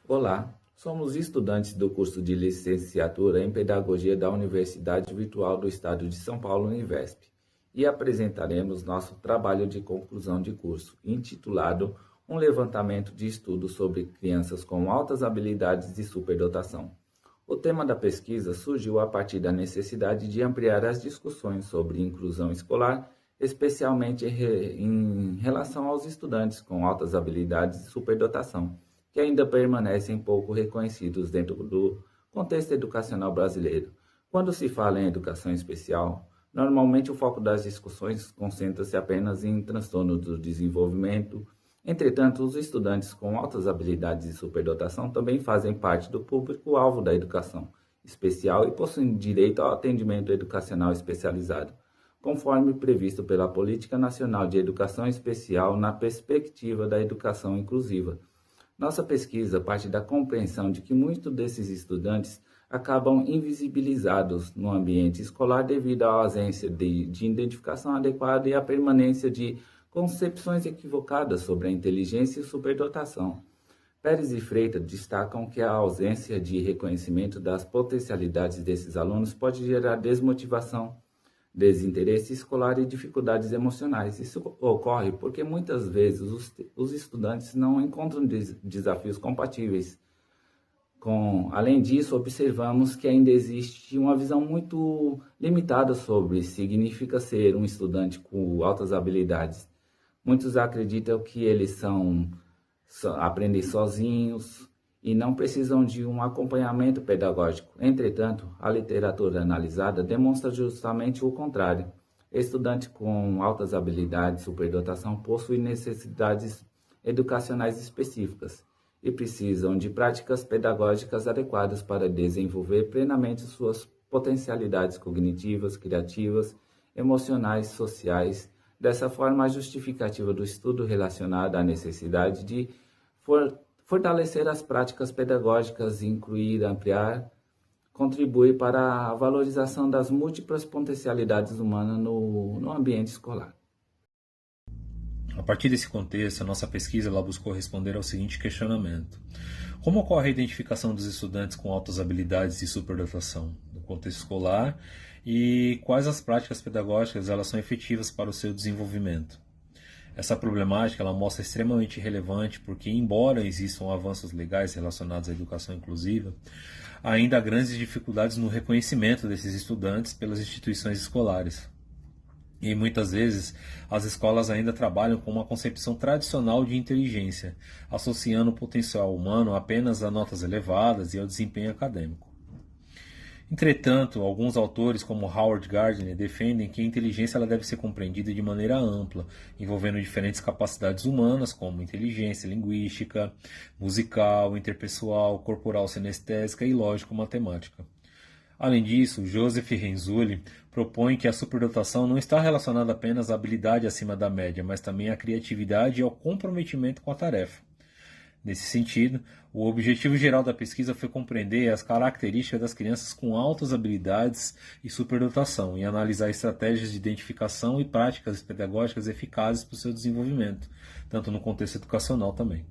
Olá, somos estudantes do curso de licenciatura em Pedagogia da Universidade Virtual do Estado de São Paulo, Univesp, e apresentaremos nosso trabalho de conclusão de curso, intitulado Um levantamento de estudos sobre crianças com altas habilidades de superdotação. O tema da pesquisa surgiu a partir da necessidade de ampliar as discussões sobre inclusão escolar, especialmente em relação aos estudantes com altas habilidades de superdotação, que ainda permanecem pouco reconhecidos dentro do contexto educacional brasileiro. Quando se fala em educação especial, normalmente o foco das discussões concentra-se apenas em transtorno do desenvolvimento. Entretanto, os estudantes com altas habilidades de superdotação também fazem parte do público-alvo da educação especial e possuem direito ao atendimento educacional especializado, conforme previsto pela Política Nacional de Educação Especial na perspectiva da educação inclusiva. Nossa pesquisa parte da compreensão de que muitos desses estudantes acabam invisibilizados no ambiente escolar devido à ausência de identificação adequada e à permanência de concepções equivocadas sobre a inteligência e superdotação. Pérez e Freitas destacam que a ausência de reconhecimento das potencialidades desses alunos pode gerar desmotivação, desinteresse escolar e dificuldades emocionais. Isso ocorre porque muitas vezes os estudantes não encontram desafios compatíveis. Além disso, observamos que ainda existe uma visão muito limitada sobre o que significa ser um estudante com altas habilidades. Muitos acreditam que eles aprendem sozinhos e não precisam de um acompanhamento pedagógico. Entretanto, a literatura analisada demonstra justamente o contrário. Estudantes com altas habilidades, superdotação, possuem necessidades educacionais específicas e precisam de práticas pedagógicas adequadas para desenvolver plenamente suas potencialidades cognitivas, criativas, emocionais, sociais. Dessa forma, a justificativa do estudo relacionada à necessidade de fortalecer as práticas pedagógicas, incluir, ampliar, contribui para a valorização das múltiplas potencialidades humanas no ambiente escolar. A partir desse contexto, a nossa pesquisa ela buscou responder ao seguinte questionamento: como ocorre a identificação dos estudantes com altas habilidades de superdotação no contexto escolar e quais as práticas pedagógicas elas são efetivas para o seu desenvolvimento? Essa problemática ela mostra extremamente relevante porque, embora existam avanços legais relacionados à educação inclusiva, ainda há grandes dificuldades no reconhecimento desses estudantes pelas instituições escolares. E muitas vezes as escolas ainda trabalham com uma concepção tradicional de inteligência, associando o potencial humano apenas a notas elevadas e ao desempenho acadêmico. Entretanto, alguns autores, como Howard Gardner, defendem que a inteligência ela deve ser compreendida de maneira ampla, envolvendo diferentes capacidades humanas, como inteligência linguística, musical, interpessoal, corporal sinestésica e lógico-matemática. Além disso, Joseph Renzulli propõe que a superdotação não está relacionada apenas à habilidade acima da média, mas também à criatividade e ao comprometimento com a tarefa. Nesse sentido, o objetivo geral da pesquisa foi compreender as características das crianças com altas habilidades e superdotação e analisar estratégias de identificação e práticas pedagógicas eficazes para o seu desenvolvimento, tanto no contexto educacional também.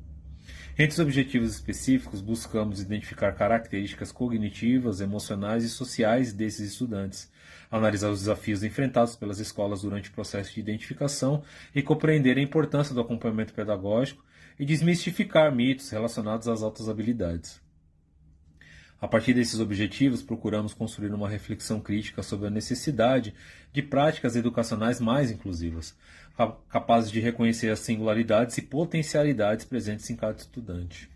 Entre os objetivos específicos, buscamos identificar características cognitivas, emocionais e sociais desses estudantes, analisar os desafios enfrentados pelas escolas durante o processo de identificação e compreender a importância do acompanhamento pedagógico e desmistificar mitos relacionados às altas habilidades. A partir desses objetivos, procuramos construir uma reflexão crítica sobre a necessidade de práticas educacionais mais inclusivas, capazes de reconhecer as singularidades e potencialidades presentes em cada estudante.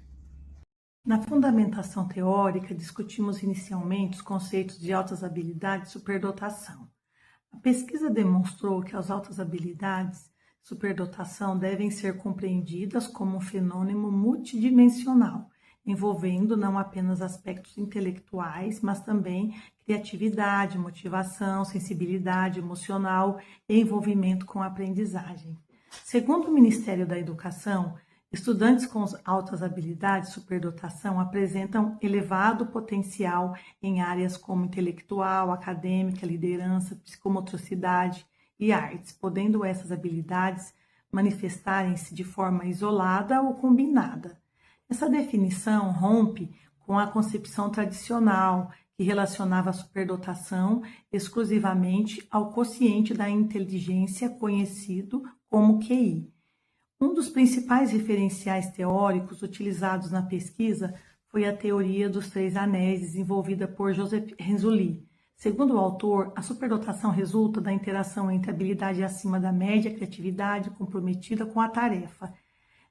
Na fundamentação teórica, discutimos inicialmente os conceitos de altas habilidades e superdotação. A pesquisa demonstrou que as altas habilidades e superdotação devem ser compreendidas como um fenômeno multidimensional, envolvendo não apenas aspectos intelectuais, mas também criatividade, motivação, sensibilidade emocional e envolvimento com a aprendizagem. Segundo o Ministério da Educação, estudantes com altas habilidades e superdotação apresentam elevado potencial em áreas como intelectual, acadêmica, liderança, psicomotricidade e artes, podendo essas habilidades manifestarem-se de forma isolada ou combinada. Essa definição rompe com a concepção tradicional, que relacionava a superdotação exclusivamente ao quociente da inteligência conhecido como QI. Um dos principais referenciais teóricos utilizados na pesquisa foi a teoria dos 3 anéis, desenvolvida por Joseph Renzulli. Segundo o autor, a superdotação resulta da interação entre habilidade acima da média, criatividade comprometida com a tarefa.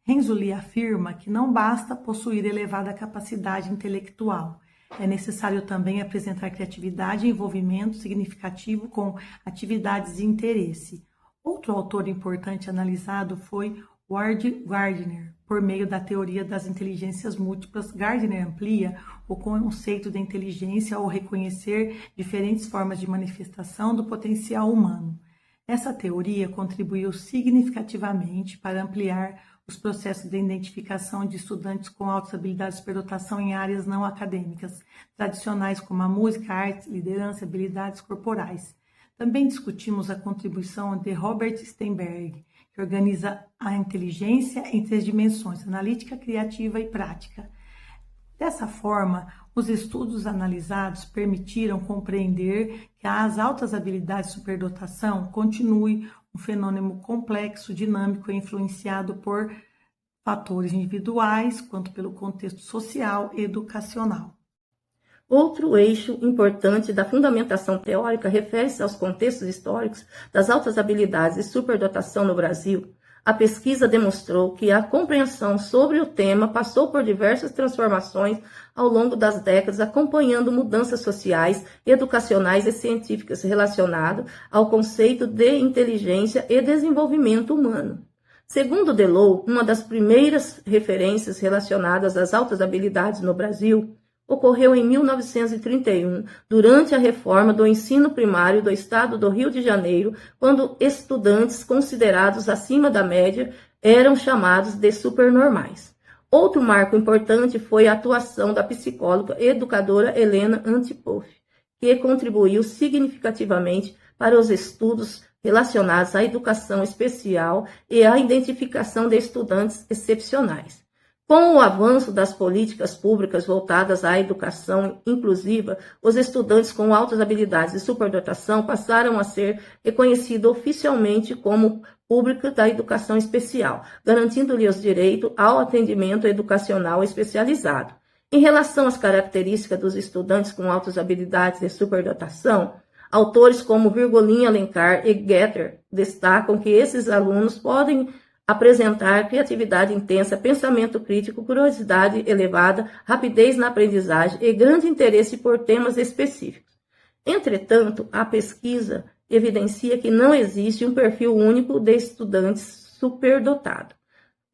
Renzulli afirma que não basta possuir elevada capacidade intelectual. É necessário também apresentar criatividade e envolvimento significativo com atividades de interesse. Outro autor importante analisado foi Ward Gardner. Por meio da teoria das inteligências múltiplas, Gardner amplia o conceito de inteligência ao reconhecer diferentes formas de manifestação do potencial humano. Essa teoria contribuiu significativamente para ampliar os processos de identificação de estudantes com altas habilidades de superdotação em áreas não acadêmicas, tradicionais como a música, artes, liderança e habilidades corporais. Também discutimos a contribuição de Robert Sternberg, que organiza a inteligência em 3 dimensões, analítica, criativa e prática. Dessa forma, os estudos analisados permitiram compreender que as altas habilidades de superdotação continuem um fenômeno complexo, dinâmico e influenciado por fatores individuais, quanto pelo contexto social e educacional. Outro eixo importante da fundamentação teórica refere-se aos contextos históricos das altas habilidades e superdotação no Brasil. A pesquisa demonstrou que a compreensão sobre o tema passou por diversas transformações ao longo das décadas, acompanhando mudanças sociais, educacionais e científicas relacionadas ao conceito de inteligência e desenvolvimento humano. Segundo Delow, uma das primeiras referências relacionadas às altas habilidades no Brasil ocorreu em 1931, durante a reforma do ensino primário do estado do Rio de Janeiro, quando estudantes considerados acima da média eram chamados de supernormais. Outro marco importante foi a atuação da psicóloga e educadora Helena Antipoff, que contribuiu significativamente para os estudos relacionados à educação especial e à identificação de estudantes excepcionais. Com o avanço das políticas públicas voltadas à educação inclusiva, os estudantes com altas habilidades e superdotação passaram a ser reconhecidos oficialmente como público da educação especial, garantindo-lhes direito ao atendimento educacional especializado. Em relação às características dos estudantes com altas habilidades e superdotação, autores como Virgulin Alencar e Getter destacam que esses alunos podem apresentar criatividade intensa, pensamento crítico, curiosidade elevada, rapidez na aprendizagem e grande interesse por temas específicos. Entretanto, a pesquisa evidencia que não existe um perfil único de estudantes superdotado.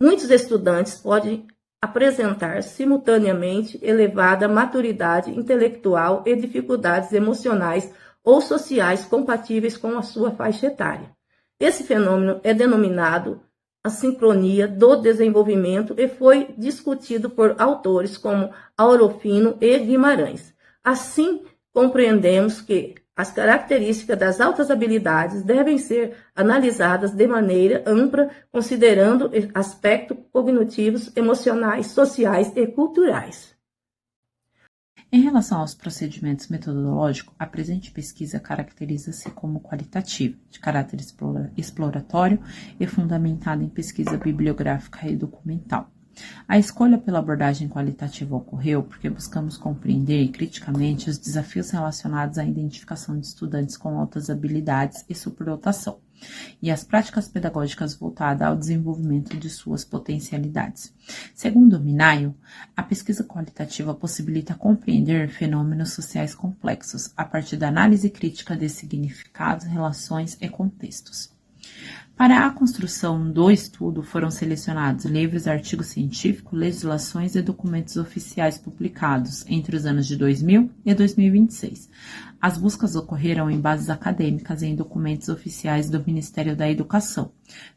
Muitos estudantes podem apresentar simultaneamente elevada maturidade intelectual e dificuldades emocionais ou sociais compatíveis com a sua faixa etária. Esse fenômeno é denominado a sincronia do desenvolvimento e foi discutido por autores como Aurofino e Guimarães. Assim, compreendemos que as características das altas habilidades devem ser analisadas de maneira ampla, considerando aspectos cognitivos, emocionais, sociais e culturais. Em relação aos procedimentos metodológicos, a presente pesquisa caracteriza-se como qualitativa, de caráter exploratório e fundamentada em pesquisa bibliográfica e documental. A escolha pela abordagem qualitativa ocorreu porque buscamos compreender criticamente os desafios relacionados à identificação de estudantes com altas habilidades e superdotação, e as práticas pedagógicas voltadas ao desenvolvimento de suas potencialidades. Segundo Minayo, a pesquisa qualitativa possibilita compreender fenômenos sociais complexos a partir da análise crítica de significados, relações e contextos. Para a construção do estudo foram selecionados livros, artigos científicos, legislações e documentos oficiais publicados entre os anos de 2000 e 2026. As buscas ocorreram em bases acadêmicas e em documentos oficiais do Ministério da Educação,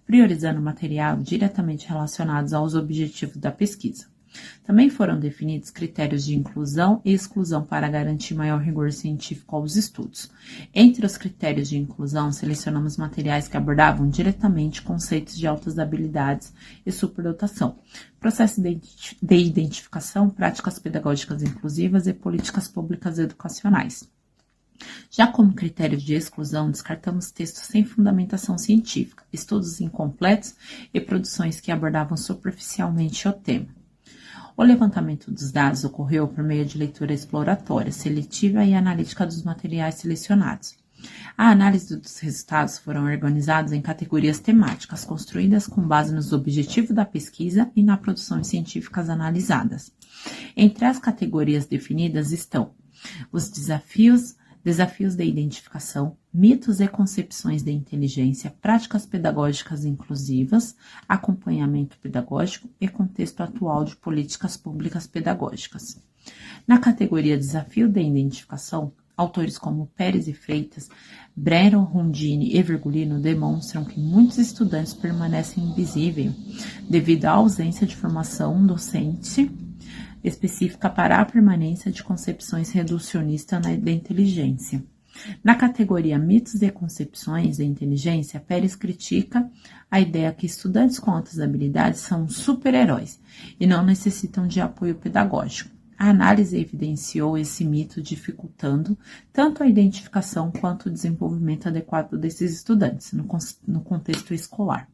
priorizando material diretamente relacionados aos objetivos da pesquisa. Também foram definidos critérios de inclusão e exclusão para garantir maior rigor científico aos estudos. Entre os critérios de inclusão, selecionamos materiais que abordavam diretamente conceitos de altas habilidades e superdotação, processo de identificação, práticas pedagógicas inclusivas e políticas públicas educacionais. Já como critério de exclusão, descartamos textos sem fundamentação científica, estudos incompletos e produções que abordavam superficialmente o tema. O levantamento dos dados ocorreu por meio de leitura exploratória, seletiva e analítica dos materiais selecionados. A análise dos resultados foram organizados em categorias temáticas, construídas com base nos objetivos da pesquisa e nas produções científicas analisadas. Entre as categorias definidas estão os desafios da identificação, mitos e concepções de inteligência, práticas pedagógicas inclusivas, acompanhamento pedagógico e contexto atual de políticas públicas pedagógicas. Na categoria Desafio de Identificação, autores como Pérez e Freitas, Breno, Rondini e Virgulino demonstram que muitos estudantes permanecem invisíveis devido à ausência de formação docente específica para a permanência de concepções reducionistas da inteligência. Na categoria Mitos e Concepções da Inteligência, Pérez critica a ideia que estudantes com altas habilidades são super-heróis e não necessitam de apoio pedagógico. A análise evidenciou esse mito, dificultando tanto a identificação quanto o desenvolvimento adequado desses estudantes no contexto escolar.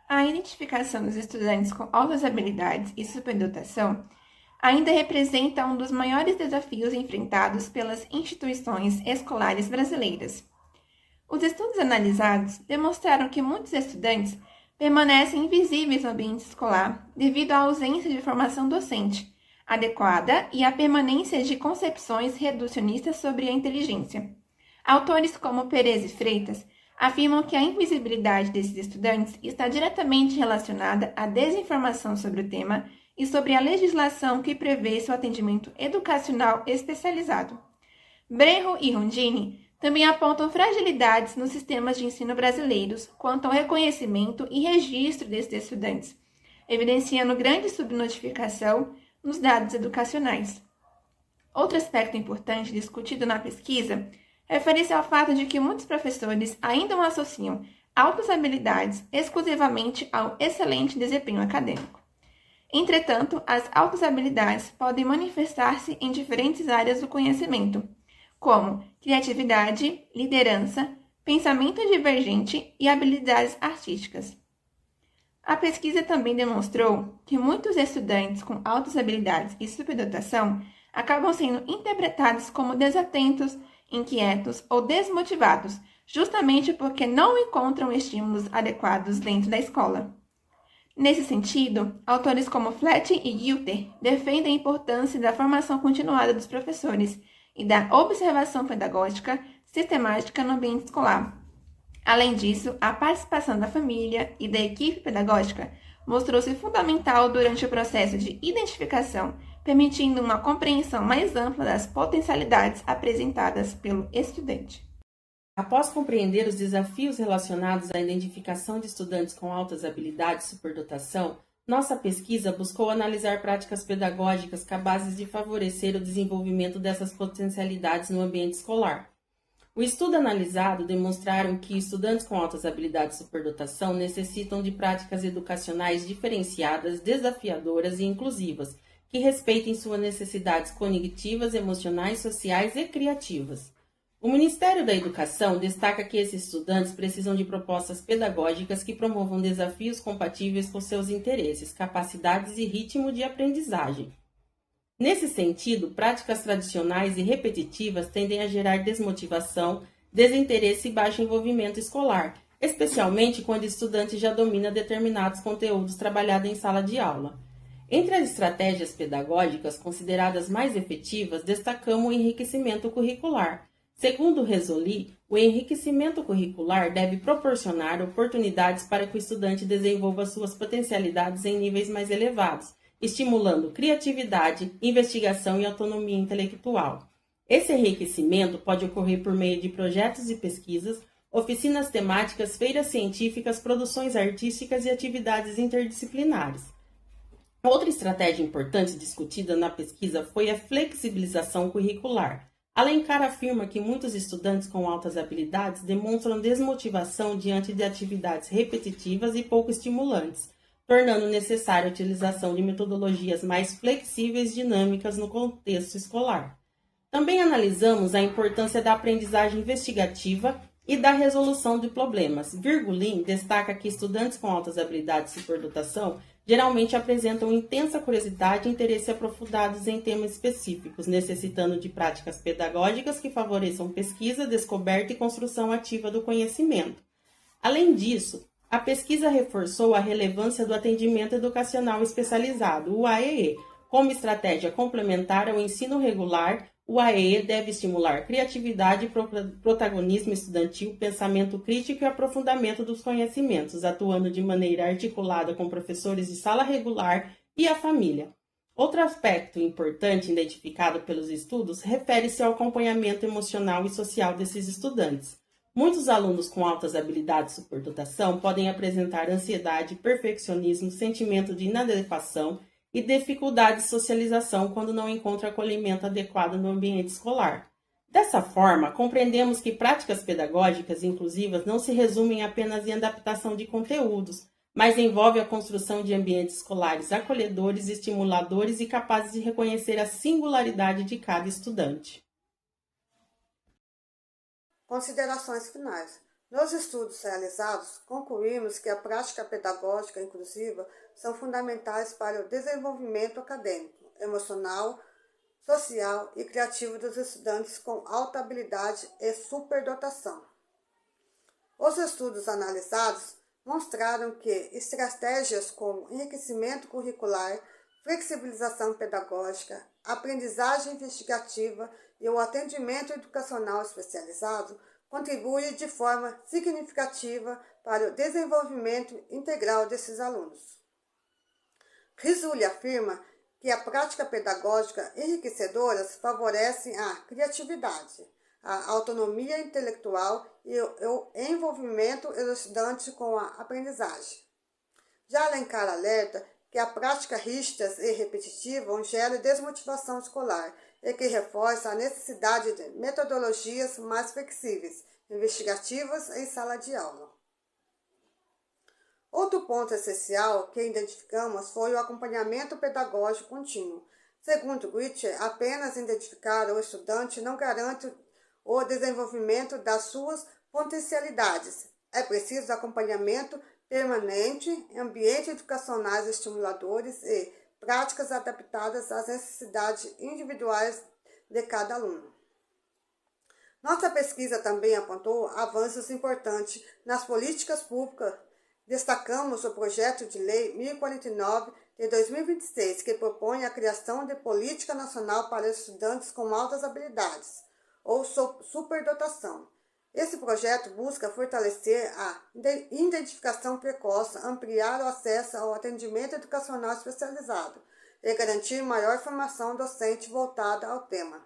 A identificação dos estudantes com altas habilidades e superdotação ainda representa um dos maiores desafios enfrentados pelas instituições escolares brasileiras. Os estudos analisados demonstraram que muitos estudantes permanecem invisíveis no ambiente escolar devido à ausência de formação docente adequada e à permanência de concepções reducionistas sobre a inteligência. Autores como Pérez e Freitas afirmam que a invisibilidade desses estudantes está diretamente relacionada à desinformação sobre o tema e sobre a legislação que prevê seu atendimento educacional especializado. Breno e Rondini também apontam fragilidades nos sistemas de ensino brasileiros quanto ao reconhecimento e registro desses estudantes, evidenciando grande subnotificação nos dados educacionais. Outro aspecto importante discutido na pesquisa refere-se ao fato de que muitos professores ainda associam altas habilidades exclusivamente ao excelente desempenho acadêmico. Entretanto, as altas habilidades podem manifestar-se em diferentes áreas do conhecimento, como criatividade, liderança, pensamento divergente e habilidades artísticas. A pesquisa também demonstrou que muitos estudantes com altas habilidades e superdotação acabam sendo interpretados como desatentos, inquietos ou desmotivados, justamente porque não encontram estímulos adequados dentro da escola. Nesse sentido, autores como Flatt e Gilter defendem a importância da formação continuada dos professores e da observação pedagógica sistemática no ambiente escolar. Além disso, a participação da família e da equipe pedagógica mostrou-se fundamental durante o processo de identificação, permitindo uma compreensão mais ampla das potencialidades apresentadas pelo estudante. Após compreender os desafios relacionados à identificação de estudantes com altas habilidades e superdotação, nossa pesquisa buscou analisar práticas pedagógicas capazes de favorecer o desenvolvimento dessas potencialidades no ambiente escolar. O estudo analisado demonstraram que estudantes com altas habilidades e superdotação necessitam de práticas educacionais diferenciadas, desafiadoras e inclusivas, que respeitem suas necessidades cognitivas, emocionais, sociais e criativas. O Ministério da Educação destaca que esses estudantes precisam de propostas pedagógicas que promovam desafios compatíveis com seus interesses, capacidades e ritmo de aprendizagem. Nesse sentido, práticas tradicionais e repetitivas tendem a gerar desmotivação, desinteresse e baixo envolvimento escolar, especialmente quando o estudante já domina determinados conteúdos trabalhados em sala de aula. Entre as estratégias pedagógicas consideradas mais efetivas, destacamos o enriquecimento curricular. Segundo Resoli, o enriquecimento curricular deve proporcionar oportunidades para que o estudante desenvolva suas potencialidades em níveis mais elevados, estimulando criatividade, investigação e autonomia intelectual. Esse enriquecimento pode ocorrer por meio de projetos e pesquisas, oficinas temáticas, feiras científicas, produções artísticas e atividades interdisciplinares. Outra estratégia importante discutida na pesquisa foi a flexibilização curricular. Alencar afirma que muitos estudantes com altas habilidades demonstram desmotivação diante de atividades repetitivas e pouco estimulantes, tornando necessária a utilização de metodologias mais flexíveis e dinâmicas no contexto escolar. Também analisamos a importância da aprendizagem investigativa e da resolução de problemas. Virgulin destaca que estudantes com altas habilidades de superdotação geralmente apresentam intensa curiosidade e interesse aprofundados em temas específicos, necessitando de práticas pedagógicas que favoreçam pesquisa, descoberta e construção ativa do conhecimento. Além disso, a pesquisa reforçou a relevância do atendimento educacional especializado, o AEE, como estratégia complementar ao ensino regular. O AEE deve estimular criatividade, protagonismo estudantil, pensamento crítico e aprofundamento dos conhecimentos, atuando de maneira articulada com professores de sala regular e a família. Outro aspecto importante identificado pelos estudos refere-se ao acompanhamento emocional e social desses estudantes. Muitos alunos com altas habilidades de superdotação podem apresentar ansiedade, perfeccionismo, sentimento de inadequação e dificuldade de socialização quando não encontra acolhimento adequado no ambiente escolar. Dessa forma, compreendemos que práticas pedagógicas inclusivas não se resumem apenas em adaptação de conteúdos, mas envolve a construção de ambientes escolares acolhedores, estimuladores e capazes de reconhecer a singularidade de cada estudante. Considerações finais. Nos estudos realizados, concluímos que a prática pedagógica inclusiva são fundamentais para o desenvolvimento acadêmico, emocional, social e criativo dos estudantes com alta habilidade e superdotação. Os estudos analisados mostraram que estratégias como enriquecimento curricular, flexibilização pedagógica, aprendizagem investigativa e o atendimento educacional especializado contribuem de forma significativa para o desenvolvimento integral desses alunos. Rizzulli afirma que a prática pedagógica enriquecedora favorece a criatividade, a autonomia intelectual e o envolvimento do estudante com a aprendizagem. Já Alencar alerta que a prática rígida e repetitiva gera desmotivação escolar e que reforça a necessidade de metodologias mais flexíveis, investigativas em sala de aula. Outro ponto essencial que identificamos foi o acompanhamento pedagógico contínuo. Segundo Gritcher, apenas identificar o estudante não garante o desenvolvimento das suas potencialidades. É preciso acompanhamento permanente, ambientes educacionais estimuladores e práticas adaptadas às necessidades individuais de cada aluno. Nossa pesquisa também apontou avanços importantes nas políticas públicas. Destacamos o projeto de lei 1049 de 2026, que propõe a criação de política nacional para estudantes com altas habilidades, ou superdotação. Esse projeto busca fortalecer a identificação precoce, ampliar o acesso ao atendimento educacional especializado e garantir maior formação docente voltada ao tema.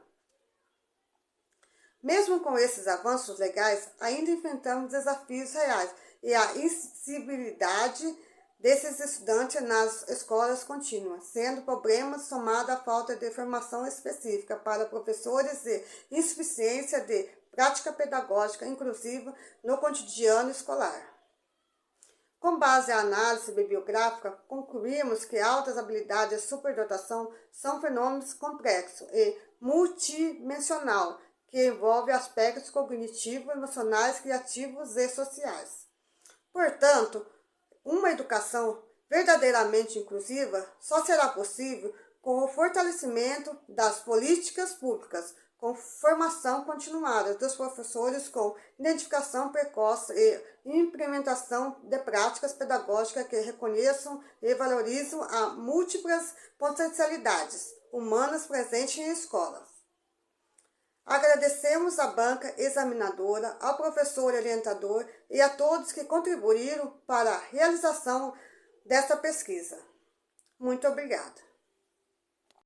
Mesmo com esses avanços legais, ainda enfrentamos desafios reais e a insensibilidade desses estudantes nas escolas contínuas, sendo problemas somados à falta de formação específica para professores e insuficiência de prática pedagógica inclusiva no cotidiano escolar. Com base à análise bibliográfica, concluímos que altas habilidades e superdotação são fenômenos complexos e multidimensional, que envolvem aspectos cognitivos, emocionais, criativos e sociais. Portanto, uma educação verdadeiramente inclusiva só será possível com o fortalecimento das políticas públicas, com formação continuada dos professores, com identificação precoce e implementação de práticas pedagógicas que reconheçam e valorizam as múltiplas potencialidades humanas presentes em escolas. Agradecemos à banca examinadora, ao professor orientador e a todos que contribuíram para a realização desta pesquisa. Muito obrigada.